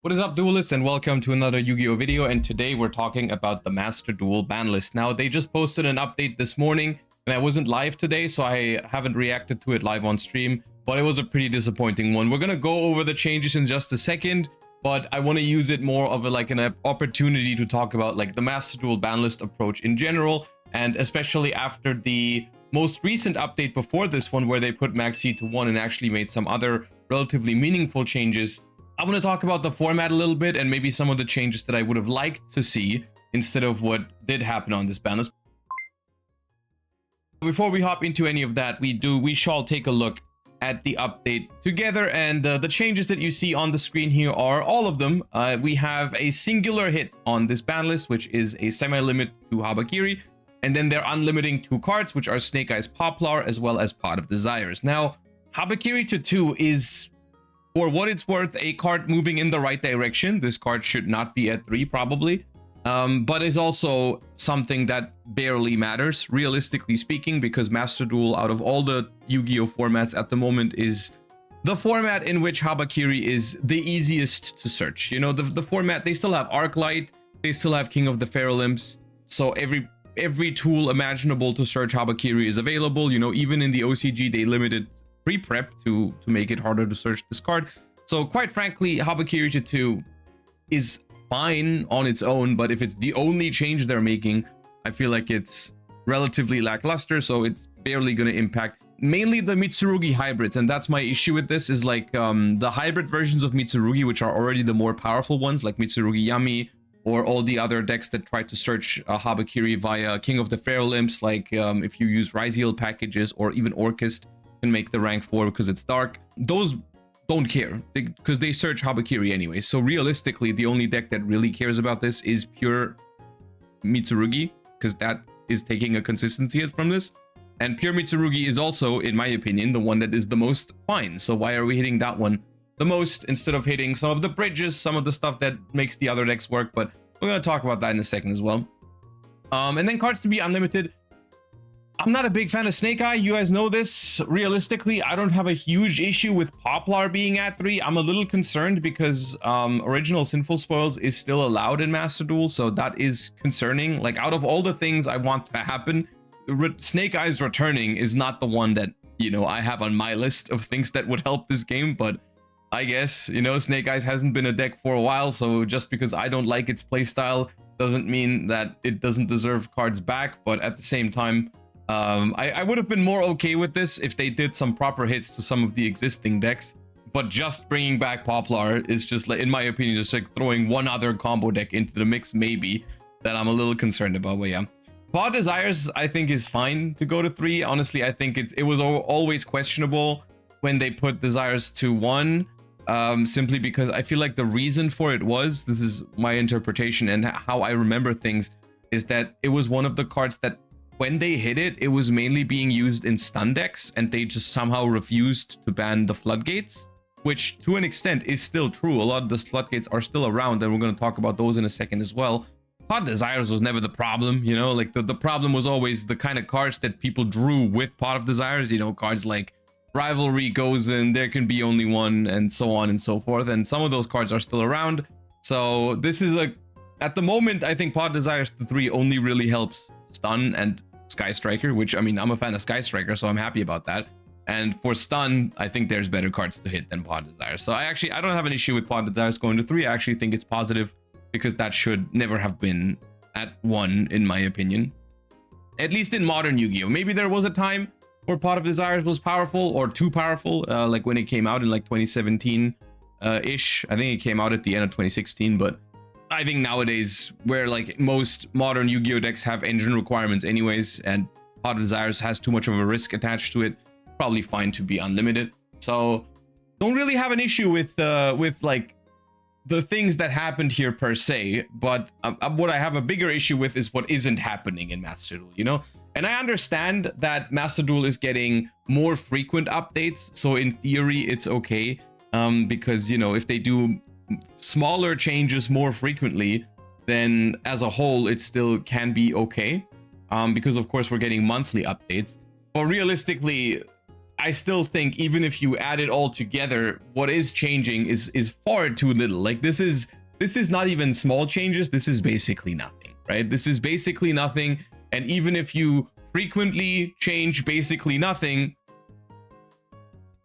What is up, duelists, and welcome to another Yu-Gi-Oh video. And today we're talking about the Master Duel ban list. Now, they just posted an update this morning, and I wasn't live today, so I haven't reacted to it live on stream, but it was a pretty disappointing one. We're gonna go over the changes in just a second, but I want to use it more of an opportunity to talk about the Master Duel ban list approach in general, and especially after the most recent update before this one, where they put Max C to 1 and actually made some other relatively meaningful changes. I want to talk about the format a little bit and maybe some of the changes that I would have liked to see instead of what did happen on this ban list. Before we hop into any of that, we shall take a look at the update together, and the changes that you see on the screen here are all of them. We have a singular hit on this ban list, which is a semi-limit to Habakiri, and then they're unlimiting 2 cards, which are Snake Eyes Poplar as well as Pot of Desires. Now, Habakiri to 2 is, for what it's worth, a card moving in the right direction. This card should not be at 3 probably, but is also something that barely matters, realistically speaking, because Master Duel, out of all the Yu-Gi-Oh formats at the moment, is the format in which Habakiri is the easiest to search. You know, the format, they still have Arclight, they still have King of the Feral Imps, so every tool imaginable to search Habakiri is available. You know, even in the OCG, they limited pre-prep to make it harder to search this card. So quite frankly, Habakiri to 2 is fine on its own, but if it's the only change they're making, I feel like it's relatively lackluster, so it's barely going to impact mainly the Mitsurugi hybrids. And that's my issue with this, is the hybrid versions of Mitsurugi, which are already the more powerful ones, like Mitsurugi Yami, or all the other decks that try to search Habakiri via King of the Feral Imps, if you use Ryziel packages, or even Orchist can make the rank 4 because it's dark. Those don't care because they search Habakiri anyway. So realistically, the only deck that really cares about this is pure Mitsurugi, because that is taking a consistency hit from this. And pure Mitsurugi is also, in my opinion, the one that is the most fine. So why are we hitting that one the most instead of hitting some of the bridges, some of the stuff that makes the other decks work? But we're going to talk about that in a second as well. And then cards to be unlimited. I'm not a big fan of Snake Eye. You guys know this. Realistically, I don't have a huge issue with Poplar being at 3. I'm a little concerned because Original Sinful Spoils is still allowed in Master Duel, so that is concerning. Like, out of all the things I want to happen, Snake Eyes returning is not the one that, you know, I have on my list of things that would help this game. But I guess, you know, Snake Eyes hasn't been a deck for a while, so just because I don't like its playstyle doesn't mean that it doesn't deserve cards back. But at the same time, I would have been more okay with this if they did some proper hits to some of the existing decks, but just bringing back Poplar is just, like, in my opinion, just like throwing one other combo deck into the mix, maybe, that I'm a little concerned about. But yeah, Pod Desires, I think, is fine to go to 3. Honestly, I think it was always questionable when they put Desires to 1, simply because I feel like the reason for it was, this is my interpretation and how I remember things, is that it was one of the cards that, when they hit it, it was mainly being used in stun decks, and they just somehow refused to ban the floodgates, which to an extent is still true. A lot of the floodgates are still around, and we're going to talk about those in a second as well. Pot Desires was never the problem, you know, like the problem was always the kind of cards that people drew with Pot of Desires, you know, cards like Rivalry, Gozen, There Can Be Only One, and so on and so forth. And some of those cards are still around. So this is at the moment, I think Pot Desires to 3 only really helps stun and Sky Striker, which, I mean, I'm a fan of Sky Striker, so I'm happy about that. And for stun, I think there's better cards to hit than Pod Desires. So I don't have an issue with Pod Desires going to 3. I actually think it's positive, because that should never have been at 1, in my opinion. At least in modern Yu-Gi-Oh! Maybe there was a time where Pot of Desires was powerful, or too powerful, like when it came out in 2017-ish. I think it came out at the end of 2016, but I think nowadays, where most modern Yu-Gi-Oh decks have engine requirements anyways, and Pot of Desires has too much of a risk attached to it, probably fine to be unlimited. So don't really have an issue with the things that happened here per se, but what I have a bigger issue with is what isn't happening in Master Duel, you know? And I understand that Master Duel is getting more frequent updates, so in theory it's okay, because, you know, if they do smaller changes more frequently, then as a whole it still can be okay, because of course we're getting monthly updates. But realistically, I still think even if you add it all together, what is changing is far too little. Like this is not even small changes. This is basically nothing, right? This is basically nothing. And even if you frequently change basically nothing,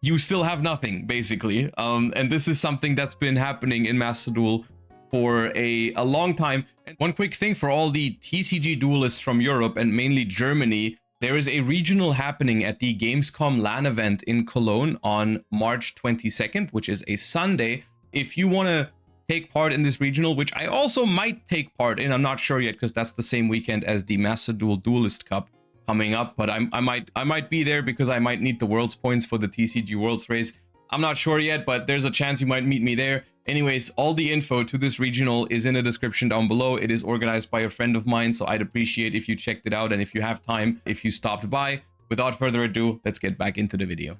you still have nothing basically. And this is something that's been happening in Master Duel for a long time. And one quick thing for all the TCG duelists from Europe and mainly Germany, there is a regional happening at the Gamescom LAN event in Cologne on March 22nd, which is a Sunday. If you want to take part in this regional, which I also might take part in, I'm not sure yet because that's the same weekend as the Master Duel Duelist Cup coming up, but I might be there because I might need the Worlds points for the TCG Worlds race. I'm not sure yet, but there's a chance you might meet me there. Anyways, all the info to this regional is in the description down below. It is organized by a friend of mine, so I'd appreciate if you checked it out and if you have time, if you stopped by. Without further ado, let's get back into the video.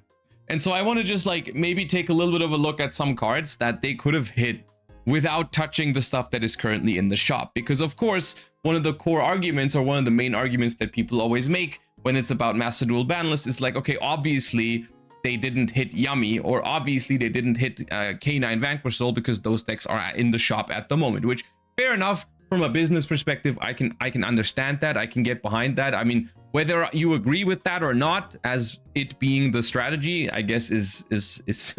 And so I want to just like maybe take a little bit of a look at some cards that they could have hit without touching the stuff that is currently in the shop. Because of course, one of the core arguments or one of the main arguments that people always make when it's about Master Duel ban list is like, okay, obviously they didn't hit Yummy, or obviously they didn't hit K9 Vanquish Soul because those decks are in the shop at the moment, which fair enough. From a business perspective, I can understand that. I can get behind that. I mean, whether you agree with that or not, as it being the strategy, I guess is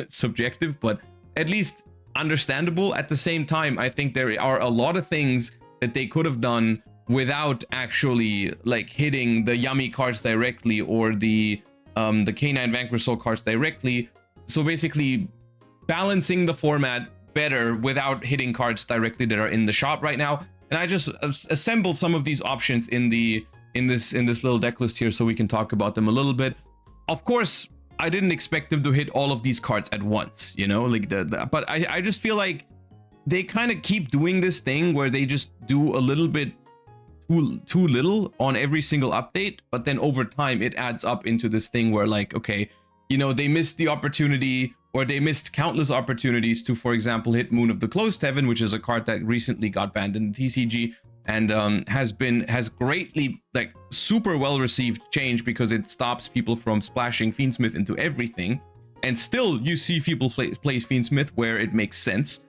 subjective, but at least understandable. At the same time, I think there are a lot of things that they could have done without actually like hitting the Yummy cards directly or the K9 Vanquish Soul cards directly. So basically balancing the format better without hitting cards directly that are in the shop right now. And I just assembled some of these options in this little deck list here so we can talk about them a little bit. Of course, I didn't expect them to hit all of these cards at once, you know, like but I just feel like they kind of keep doing this thing where they just do a little bit too little on every single update, but then over time it adds up into this thing where like, okay, you know, they missed the opportunity, or they missed countless opportunities to, for example, hit Moon of the Closed Heaven, which is a card that recently got banned in the TCG and has greatly, like, super well received change because it stops people from splashing Fiendsmith into everything. And still you see people play Fiendsmith where it makes sense.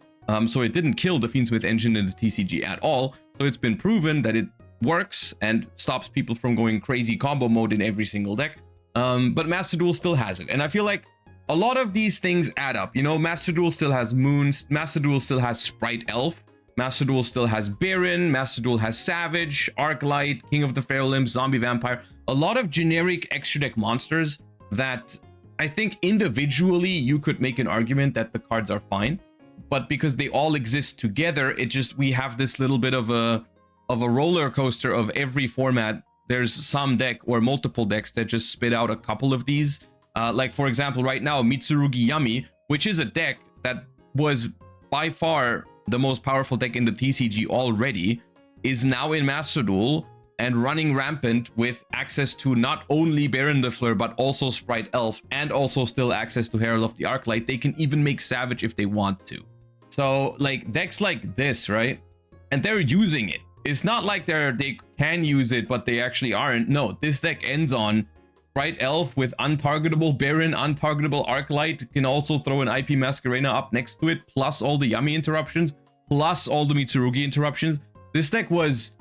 So it didn't kill the Fiendsmith engine in the TCG at all. So it's been proven that it works and stops people from going crazy combo mode in every single deck. But Master Duel still has it. And I feel like a lot of these things add up. You know, Master Duel still has Moons. Master Duel still has Sprite Elf. Master Duel still has Baron. Master Duel has Savage, Arclight, King of the Feral Limbs, Zombie Vampire. A lot of generic extra deck monsters that I think individually you could make an argument that the cards are fine. But because they all exist together, it just, we have this little bit of a roller coaster of every format. There's some deck or multiple decks that just spit out a couple of these. Like, for example, right now, Mitsurugi Yami, which is a deck that was by far the most powerful deck in the TCG already, is now in Master Duel and running rampant with access to not only Baron the Fleur, but also Sprite Elf, and also still access to Herald of the Arclight. They can even make Savage if they want to. So, like, decks like this, right? And they're using it. It's not like they can use it, but they actually aren't. No, this deck ends on Sprite Elf with untargetable Baron, untargetable Arclight. Can also throw an IP Masquerena up next to it, plus all the Yummy interruptions, plus all the Mitsurugi interruptions. This deck was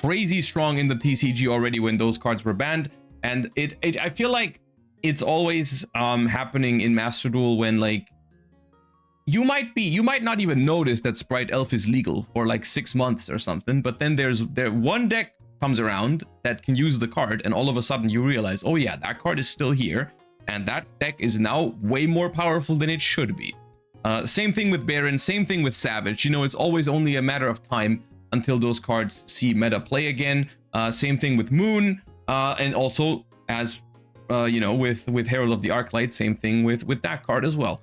crazy strong in the TCG already when those cards were banned. And I feel like it's always happening in Master Duel when, like, you might not even notice that Sprite Elf is legal for like 6 months or something, but then one deck comes around that can use the card, and all of a sudden you realize, oh yeah, that card is still here, and that deck is now way more powerful than it should be. Same thing with Baron, same thing with Savage. You know, it's always only a matter of time until those cards see meta play again. Same thing with Moon, and also as you know, with Herald of the Arclight, same thing with that card as well.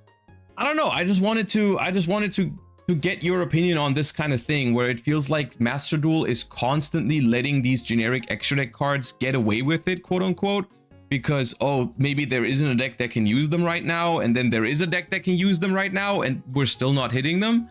I don't know. I just wanted to get your opinion on this kind of thing, where it feels like Master Duel is constantly letting these generic extra deck cards get away with it, quote unquote, because, oh, maybe there isn't a deck that can use them right now, and then there is a deck that can use them right now, and we're still not hitting them,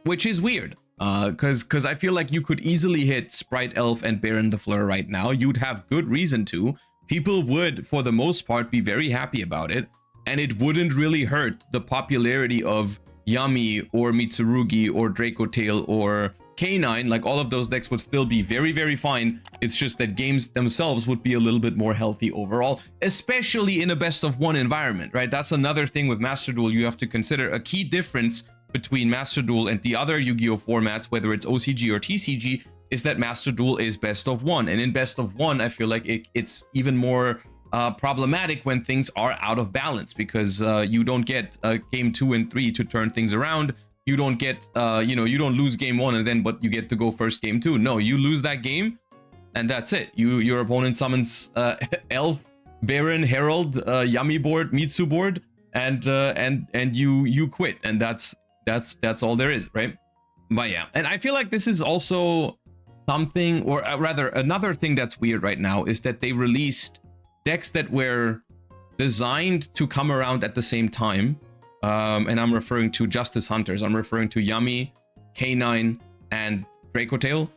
which is weird. Because I feel like you could easily hit Sprite Elf and Baron the Fleur right now. You'd have good reason to, people would, for the most part, be very happy about it, and it wouldn't really hurt the popularity of Yami or Mitsurugi or Draco Tail or K9. Like, all of those decks would still be very, very fine. It's just that games themselves would be a little bit more healthy overall, especially in a best of one environment, right? That's another thing with Master Duel you have to consider. A key difference between Master Duel and the other Yu-Gi-Oh formats, whether it's OCG or TCG, is that Master Duel is best of one. And in best of one, I feel like it's even more problematic when things are out of balance, because you don't get game 2 and 3 to turn things around. You don't get, you don't lose game 1 and then, but you get to go first game 2. No, you lose that game, and that's it. Your opponent summons Elf, Baron, Herald, Yami board, Mitsu board, and you quit, and that's all there is, right? But yeah, and I feel like this is also something, or rather another thing that's weird right now, is that they released decks that were designed to come around at the same time. And I'm referring to Justice Hunters. I'm referring to Yami, K9, and Draco Tail.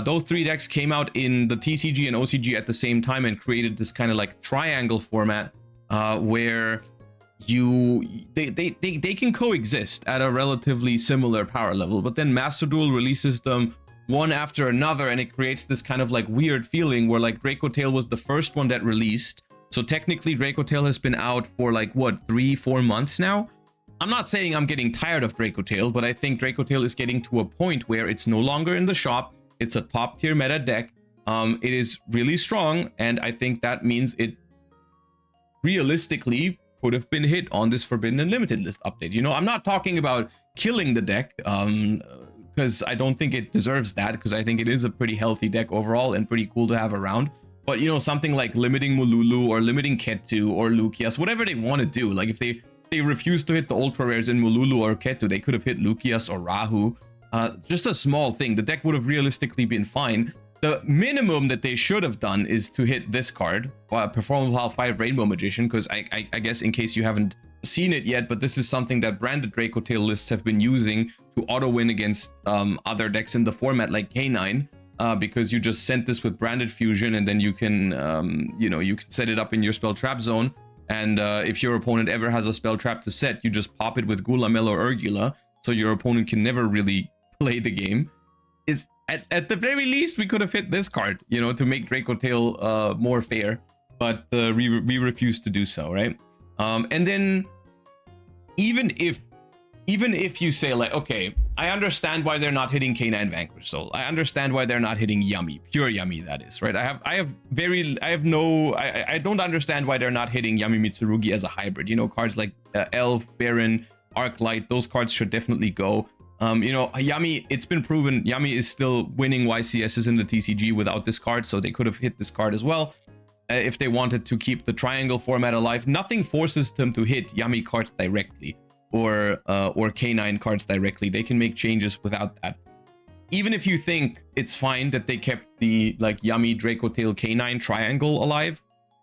Those 3 decks came out in the TCG and OCG at the same time and created this kind of like triangle format where they can coexist at a relatively similar power level. But then Master Duel releases them one after another, and it creates this kind of like weird feeling where, like, Draco Tail was the first one that released. So technically Draco Tail has been out for like, what, 3-4 months now? I'm not saying I'm getting tired of Draco Tail, but I think Draco Tail is getting to a point where it's no longer in the shop. It's a top tier meta deck. It is really strong, and I think that means it realistically could have been hit on this Forbidden Unlimited list update. You know, I'm not talking about killing the deck, because I don't think it deserves that, because I think it is a pretty healthy deck overall and pretty cool to have around. But, you know, something like limiting Mululu or limiting Ketu or Lucius, whatever they want to do. Like, if they refuse to hit the ultra rares in Mululu or Ketu, they could have hit Lucius or Rahu. Just a small thing. The deck would have realistically been fine. The minimum that they should have done is to hit this card, Performable 5 Rainbow Magician, because I guess, in case you haven't seen it yet, but this is something that branded Draco Tail lists have been using to auto win against other decks in the format, like K9, because you just sent this with branded fusion, and then you can you can set it up in your spell trap zone, and if your opponent ever has a spell trap to set, you just pop it with Gulamel or Urgula, so your opponent can never really play the game. Is at the very least, we could have hit this card, you know, to make Draco Tail more fair, but we refused to do so, right? And then even if you say, like, okay, I understand why they're not hitting K9 Vanquish Soul. I understand why they're not hitting Yami, pure Yami, that is, right? I don't understand why they're not hitting Yami Mitsurugi as a hybrid. You know, cards like Elf, Baron, Arclight, those cards should definitely go. You know, Yami, it's been proven Yami is still winning YCSs in the TCG without this card, so they could have hit this card as well if they wanted to keep the triangle format alive. Nothing forces them to hit Yami cards directly or K9 cards directly. They can make changes without that. Even if you think it's fine that they kept the, like, Yami, Draco Tail, K9 triangle alive,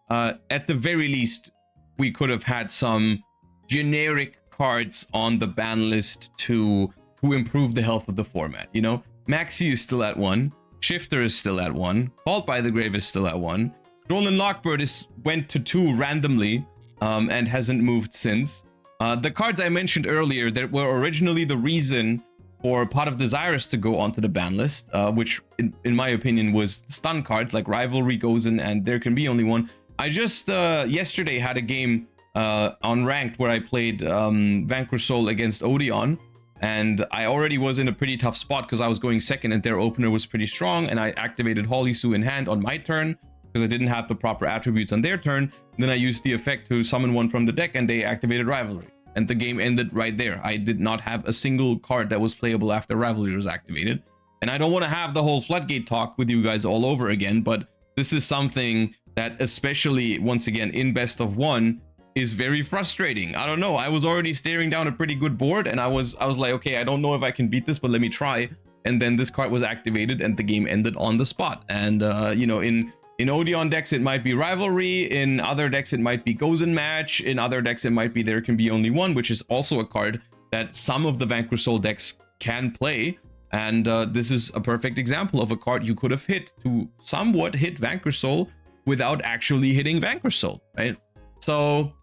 at the very least, we could have had some generic cards on the ban list to improve the health of the format. You know, Maxi is still at 1, Shifter is still at 1, Fault by the Grave is still at 1, Stolen Lockbird went to 2 randomly, and hasn't moved since. The cards I mentioned earlier that were originally the reason for Pot of Desires to go onto the ban list, which in my opinion was stun cards like Rivalry, Gozen, and There Can Be Only One. I just yesterday had a game on Ranked where I played Vanquish Soul against Odeon, and I already was in a pretty tough spot because I was going second and their opener was pretty strong, and I activated Holy Sue in hand on my turn because I didn't have the proper attributes on their turn. Then I used the effect to summon one from the deck, and they activated Rivalry, and the game ended right there. I did not have a single card that was playable after Rivalry was activated. And I don't want to have the whole Floodgate talk with you guys all over again, but this is something that, especially once again in best of one, is very frustrating. I don't know, I was already staring down a pretty good board, and I was like, okay, I don't know if I can beat this, but let me try. And then this card was activated and the game ended on the spot. And you know, in Odeon decks it might be Rivalry, in other decks it might be Gozen Match, in other decks it might be There Can Be Only One, which is also a card that some of the Vanquish Soul decks can play. And this is a perfect example of a card you could have hit to somewhat hit Vanquish Soul without actually hitting Vanquish Soul, right? So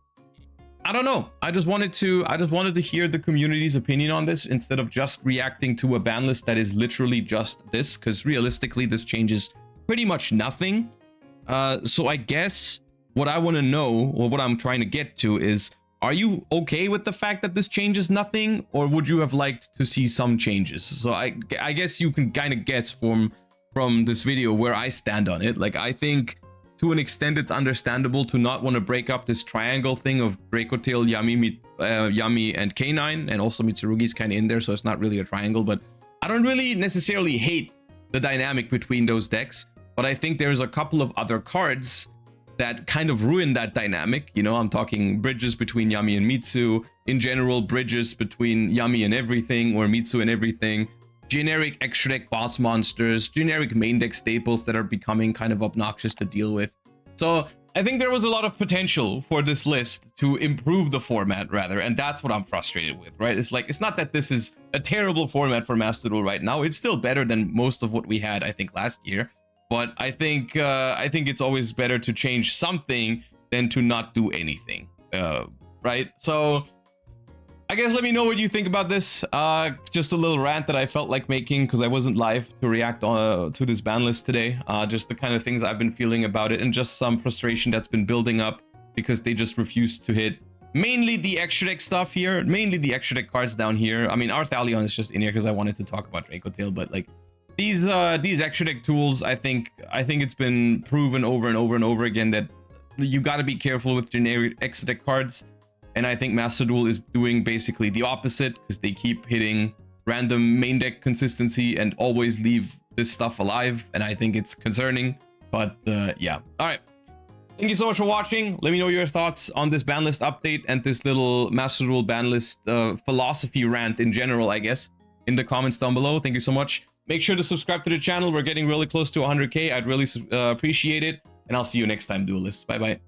I don't know. I just wanted to hear the community's opinion on this instead of just reacting to a ban list that is literally just this, because realistically this changes pretty much nothing. So I guess what I want to know, or what I'm trying to get to, is, are you okay with the fact that this changes nothing, or would you have liked to see some changes? So I guess you can kind of guess from this video where I stand on it. Like, I think to an extent it's understandable to not want to break up this triangle thing of Dracotail, Yami, and K9, and also Mitsurugi's kind of in there, so it's not really a triangle. But I don't really necessarily hate the dynamic between those decks, but I think there's a couple of other cards that kind of ruin that dynamic. You know, I'm talking bridges between Yami and Mitsu, in general, bridges between Yami and everything, or Mitsu and everything, generic extra deck boss monsters, generic main deck staples that are becoming kind of obnoxious to deal with. So I think there was a lot of potential for this list to improve the format, rather, and that's what I'm frustrated with, right? It's like, it's not that this is a terrible format for Master Duel right now. It's still better than most of what we had, I think, last year. But I think it's always better to change something than to not do anything, right? So I guess let me know what you think about this. Just a little rant that I felt like making because I wasn't live to react to this ban list today. Just the kind of things I've been feeling about it, and just some frustration that's been building up because they just refused to hit mainly the extra deck stuff here, mainly the extra deck cards down here. I mean, Arthalion is just in here because I wanted to talk about Dracotail, but like, these extra deck tools, I think it's been proven over and over and over again that you got to be careful with generic extra deck cards, and I think Master Duel is doing basically the opposite because they keep hitting random main deck consistency and always leave this stuff alive, and I think it's concerning. But yeah, all right. Thank you so much for watching. Let me know your thoughts on this ban list update and this little Master Duel ban list philosophy rant in general, I guess, in the comments down below. Thank you so much. Make sure to subscribe to the channel. We're getting really close to 100K. I'd really appreciate it. And I'll see you next time, Duelists. Bye-bye.